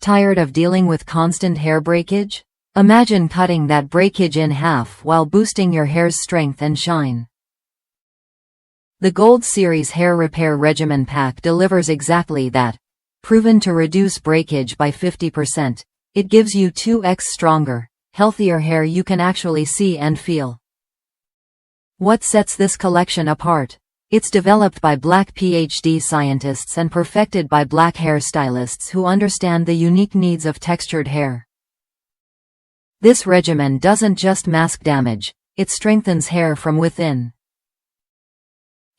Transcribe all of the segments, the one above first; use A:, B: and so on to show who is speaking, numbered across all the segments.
A: Tired of dealing with constant hair breakage? Imagine cutting that breakage in half while boosting your hair's strength and shine. The Gold Series Hair Repair Regimen Pack delivers exactly that. Proven to reduce breakage by 50%, it gives you 2x stronger, healthier hair you can actually see and feel. What sets this collection apart? It's developed by Black PhD scientists and perfected by Black hair stylists who understand the unique needs of textured hair. This regimen doesn't just mask damage, it strengthens hair from within.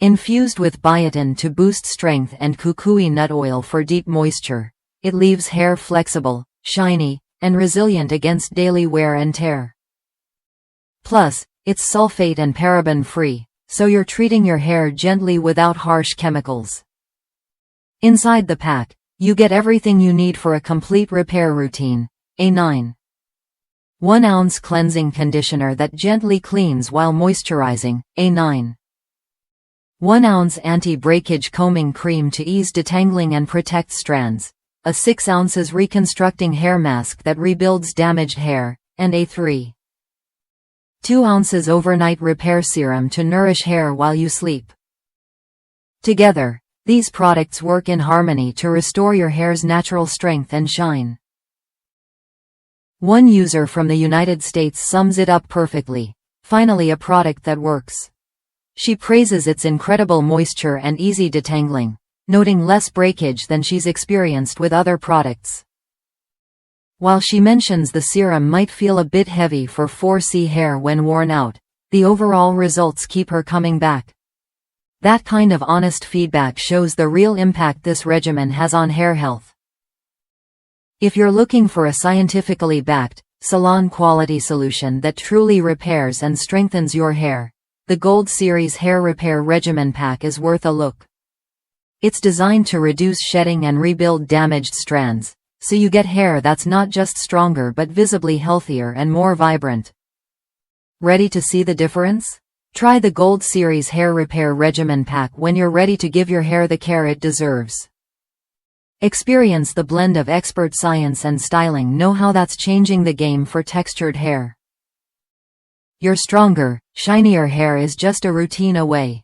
A: Infused with biotin to boost strength and kukui nut oil for deep moisture, it leaves hair flexible, shiny, and resilient against daily wear and tear. Plus, it's sulfate and paraben-free, so you're treating your hair gently without harsh chemicals. Inside the pack, you get everything you need for a complete repair routine. A 1 ounce cleansing conditioner that gently cleans while moisturizing. A 1 ounce anti-breakage combing cream to ease detangling and protect strands. A 6 ounces reconstructing hair mask that rebuilds damaged hair. And a 2 ounces overnight repair serum to nourish hair while you sleep. Together, these products work in harmony to restore your hair's natural strength and shine. One user from the United States sums it up perfectly. Finally, a product that works. She praises its incredible moisture and easy detangling, noting less breakage than she's experienced with other products. While she mentions the serum might feel a bit heavy for 4C hair when worn out, the overall results keep her coming back. That kind of honest feedback shows the real impact this regimen has on hair health. If you're looking for a scientifically backed, salon-quality solution that truly repairs and strengthens your hair, the Gold Series Hair Repair Regimen Pack is worth a look. It's designed to reduce shedding and rebuild damaged strands, so you get hair that's not just stronger but visibly healthier and more vibrant. Ready to see the difference? Try the Gold Series Hair Repair Regimen Pack when you're ready to give your hair the care it deserves. Experience the blend of expert science and styling. Know how that's changing the game for textured hair. Your stronger, shinier hair is just a routine away.